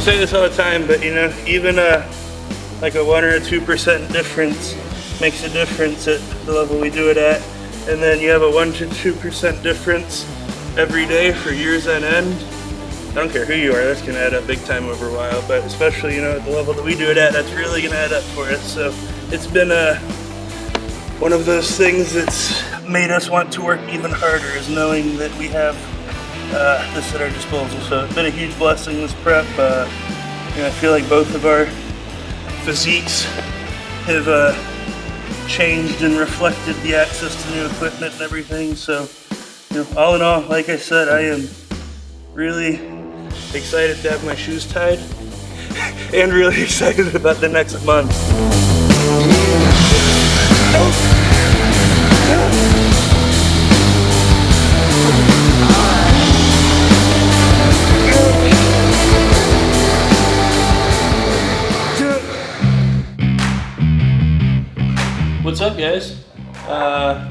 say this all the time, but you know, even like a 1 or 2% difference makes a difference at the level we do it at. And then you have a 1 to 2% difference every day for years on end. I don't care who you are, that's gonna add up big time over a while, but especially, you know, at the level that we do it at, that's really gonna add up for us. So it's been one of those things that's made us want to work even harder, is knowing that we have this at our disposal. So it's been a huge blessing, this prep. You know, I feel like both of our physiques have changed and reflected the access to new equipment and everything. So, you know, all in all, like I said, I am really excited to have my shoes tied and really excited about the next month. What's up, guys?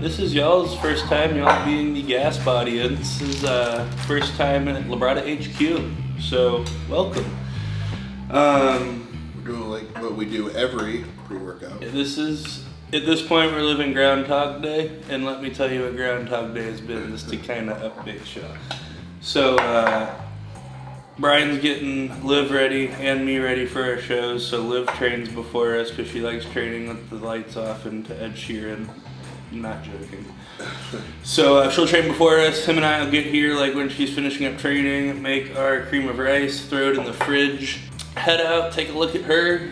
This is y'all's first time, y'all being the GASP audience. This is first time at Labrada HQ, so welcome. We're doing like what we do every pre-workout. This is, at this point, we're living Groundhog Day, and let me tell you what Groundhog Day has been, just to kind of update y'all. So, Brian's getting Liv ready and me ready for our shows. So Liv trains before us because she likes training with the lights off and to Ed Sheeran. I'm not joking. So she'll train before us. Him and I will get here like when she's finishing up training, make our cream of rice, throw it in the fridge, head out, take a look at her,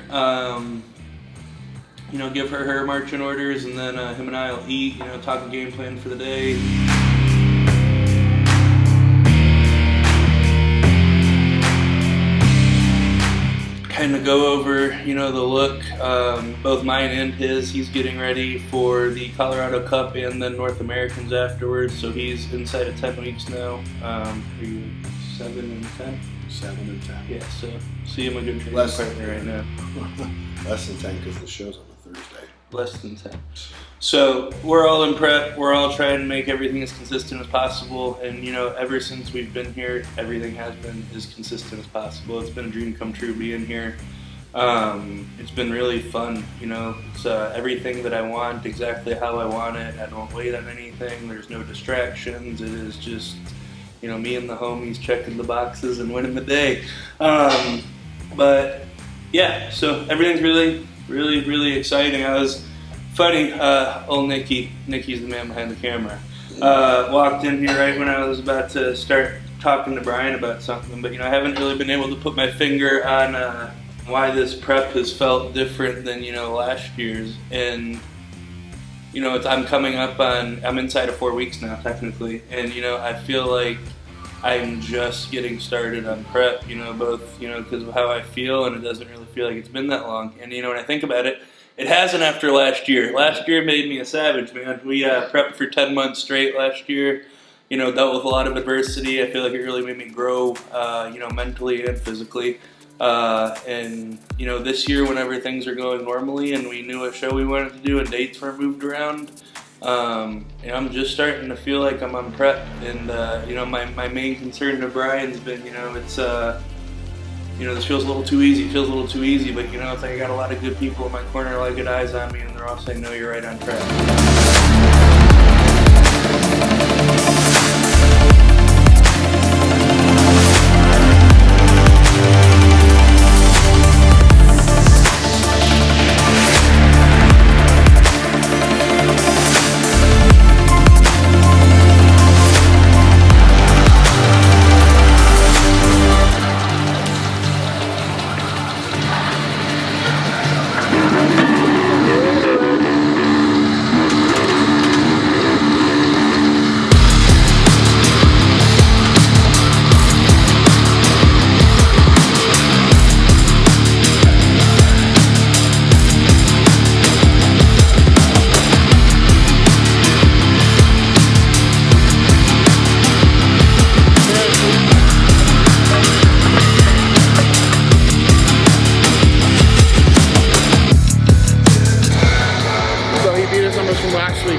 you know, give her marching orders, and then him and I will eat, you know, talk a game plan for the day. Kind of go over, you know, the look, both mine and his. He's getting ready for the Colorado Cup and then North Americans afterwards, so he's inside of 10 weeks now. Are you 7 and 10? 7 and 10. Yeah, so see him a good training partner right now. Less than 10 because the show's on a Thursday. Less than 10. So we're all in prep. We're all trying to make everything as consistent as possible. And you know, ever since we've been here, everything has been as consistent as possible. It's been a dream come true being here. It's been really fun. You know, it's everything that I want, exactly how I want it. I don't wait on anything. There's no distractions. It is just, you know, me and the homies checking the boxes and winning the day. But yeah, so everything's really exciting. I was funny, old Nikki's the man behind the camera, walked in here right when I was about to start talking to Brian about something, but you know, I haven't really been able to put my finger on why this prep has felt different than, you know, last year's. And you know, I'm inside of 4 weeks now technically, and you know, I feel like I'm just getting started on prep, you know, both, you know, because of how I feel, and it doesn't really feel like it's been that long. And you know, when I think about it, it hasn't after last year. Last year made me a savage, man. We prepped for 10 months straight last year, you know, dealt with a lot of adversity. I feel like it really made me grow, you know, mentally and physically. And you know, this year, whenever things are going normally and we knew what show we wanted to do and dates were moved around, and I'm just starting to feel like I'm on prep. And you know, my main concern to Brian's been, you know, it's you know, this feels a little too easy. It feels a little too easy, but you know, it's like I got a lot of good people in my corner, a lot of good eyes on me, and they're all saying, no, you're right on track.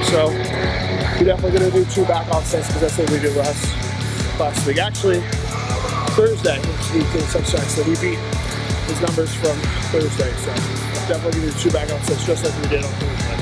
So we're definitely going to do 2 back off sets because that's what we did last week. Actually, Thursday, he did such sets, so he beat his numbers from Thursday. So definitely gonna do 2 back out sets just like we did on Thursday.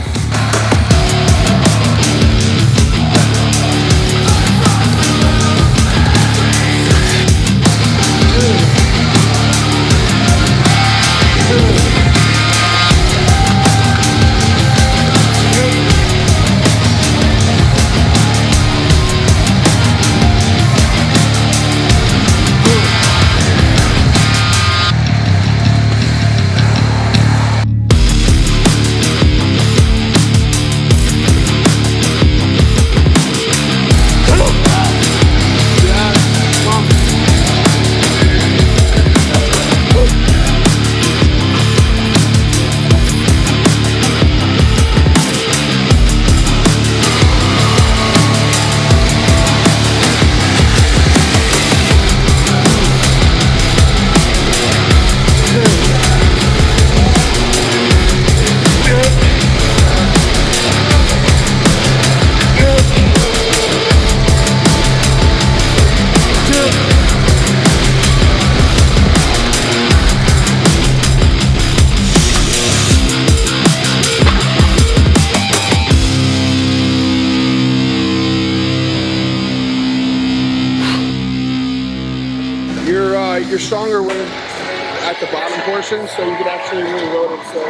You're stronger when at the bottom portion, so you can actually really load it. So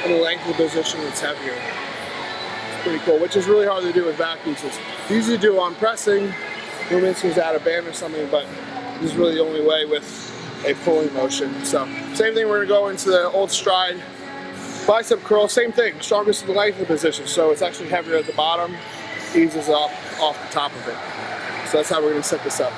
in the length of the position, it's heavier. It's pretty cool, which is really hard to do with back pieces. You usually do on pressing movements who's out of band or something, but this is really the only way with a pulling motion. So same thing, we're gonna go into the old stride bicep curl, same thing, strongest in the length of the position. So it's actually heavier at the bottom, eases up off the top of it. So that's how we're gonna set this up.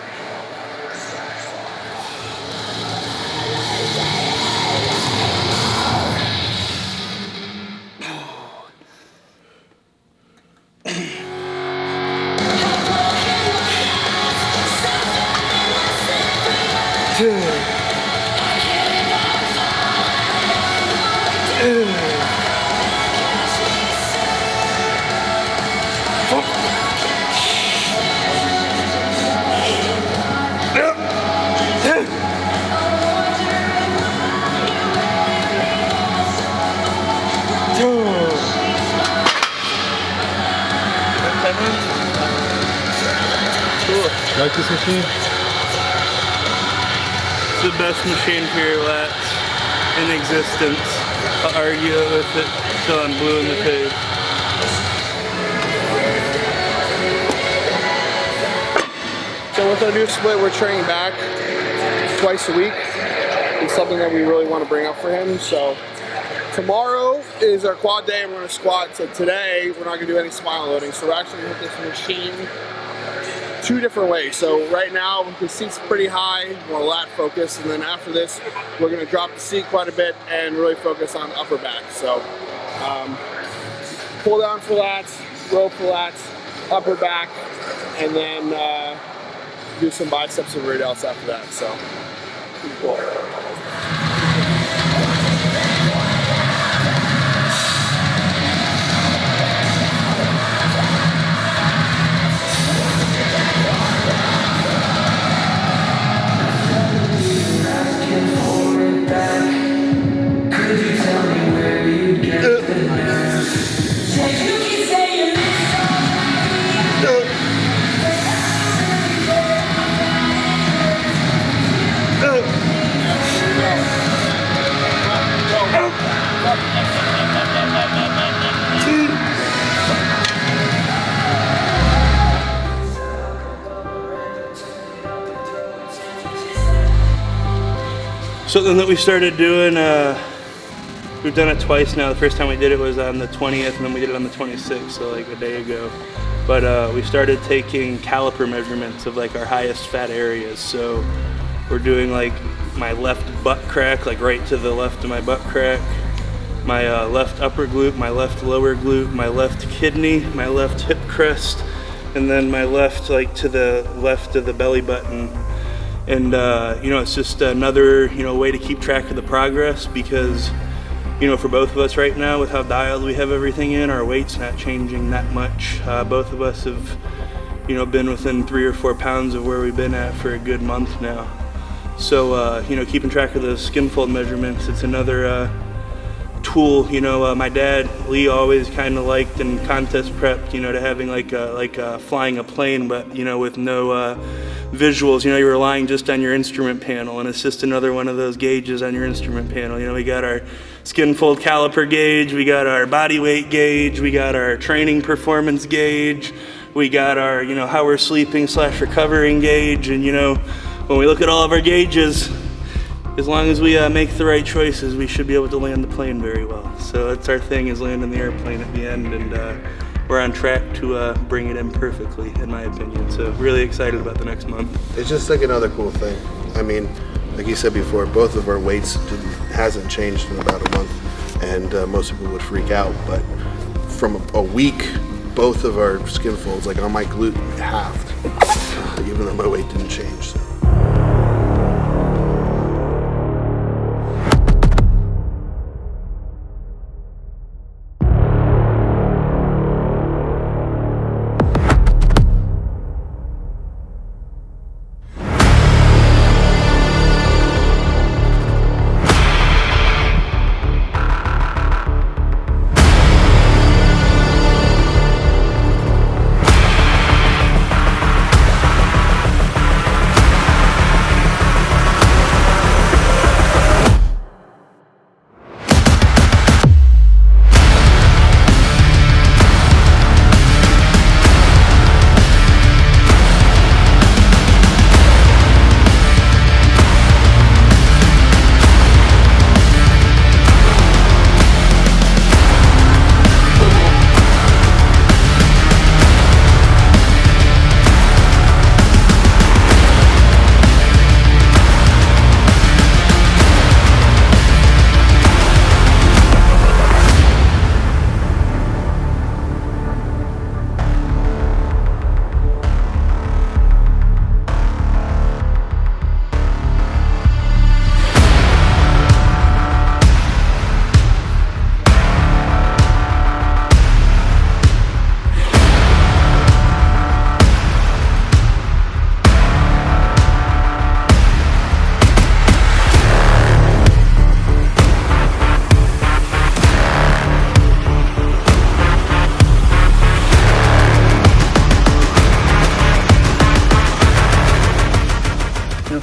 Like this machine? It's the best machine for your lats in existence. I'll argue with it till I'm blue in the face. So with our new split, we're training back twice a week. It's something that we really want to bring up for him. So tomorrow is our quad day and we're going to squat. So today, we're not going to do any spinal loading. So we're actually going to hit this machine 2 different ways. So right now the seat's pretty high, more lat focus, and then after this we're going to drop the seat quite a bit and really focus on upper back. So pull down for lats, row for lats, upper back, and then do some biceps and rear delts after that. So pretty cool. Something that we started doing, we've done it twice now. The first time we did it was on the 20th, and then we did it on the 26th, so like a day ago. But we started taking caliper measurements of like our highest fat areas. So we're doing like my left butt crack, like right to the left of my butt crack, my left upper glute, my left lower glute, my left kidney, my left hip crest, and then my left like to the left of the belly button. And you know, it's just another, you know, way to keep track of the progress, because you know, for both of us right now, with how dialed we have everything in, our weight's not changing that much. Both of us have, you know, been within 3 or 4 pounds of where we've been at for a good month now. So, you know, keeping track of the skin fold measurements, it's another tool. You know, my dad, Lee, always kind of liked in contest prep, you know, to having like flying a plane, but, you know, with no visuals. You know, you're relying just on your instrument panel, and it's just another one of those gauges on your instrument panel. You know, we got our skin fold caliper gauge, we got our body weight gauge, we got our training performance gauge, we got our, you know, how we're sleeping / recovering gauge. And, you know, when we look at all of our gauges, as long as we make the right choices, we should be able to land the plane very well. So that's our thing, is landing the airplane at the end, and we're on track to bring it in perfectly, in my opinion. So really excited about the next month. It's just like another cool thing. I mean, like you said before, both of our weights hasn't changed in about a month, and most people would freak out. But from a week, both of our skin folds, like on my glute, halved, even though my weight didn't change. So.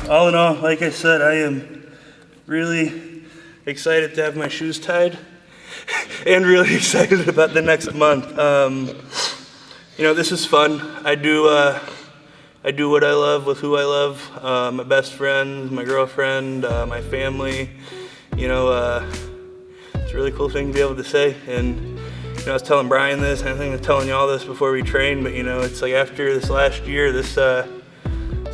All in all, like I said, I am really excited to have my shoes tied and really excited about the next month. You know, this is fun. I do what I love with who I love, my best friends, my girlfriend, my family. You know, it's a really cool thing to be able to say. And, you know, I was telling Brian this, and I think I was telling y'all this before we trained, but, you know, it's like after this last year, this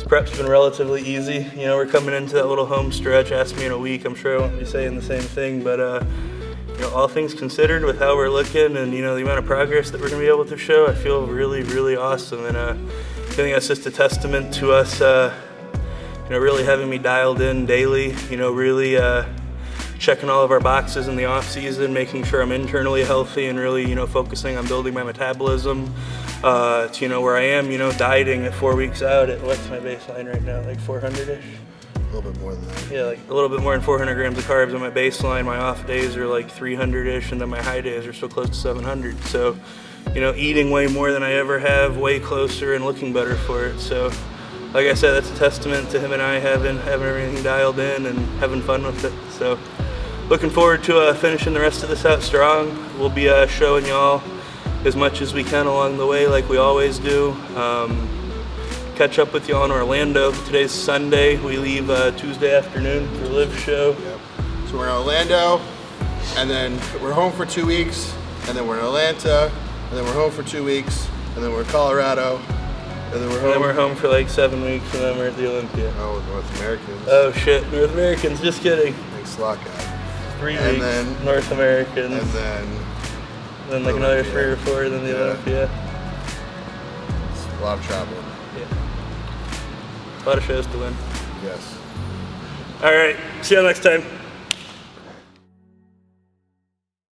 prep's been relatively easy. You know, we're coming into that little home stretch. Ask me in a week, I'm sure I won't be saying the same thing, but you know, all things considered, with how we're looking and, you know, the amount of progress that we're going to be able to show, I feel really, really awesome. And I think that's just a testament to us, you know, really having me dialed in daily, you know, really checking all of our boxes in the off season, making sure I'm internally healthy, and really, you know, focusing on building my metabolism. To, you know, where I am, you know, dieting at 4 weeks out at, what's my baseline right now, like 400-ish? A little bit more than that. Yeah, like a little bit more than 400 grams of carbs on my baseline. My off days are like 300-ish, and then my high days are still close to 700. So, you know, eating way more than I ever have, way closer, and looking better for it. So, like I said, that's a testament to him and I having everything dialed in and having fun with it. So, looking forward to finishing the rest of this out strong. We'll be showing y'all as much as we can along the way, like we always do. Catch up with y'all in Orlando. Today's Sunday. We leave Tuesday afternoon for Liv's show. Yep. So we're in Orlando, and then we're home for 2 weeks, and then we're in Atlanta, and then we're home for 2 weeks, and then we're in Colorado, and then we're home. And then we're home for like 7 weeks, and then we're at the Olympia. Oh, North Americans. Oh shit, North Americans, just kidding. Thanks a lot, guy. 3 And weeks, then- North Americans. And then like another Olympia. 3 or 4, then the Yeah. Olympia. it's a lot of traveling. Yeah. A lot of shows to win. Yes. All right, see you next time.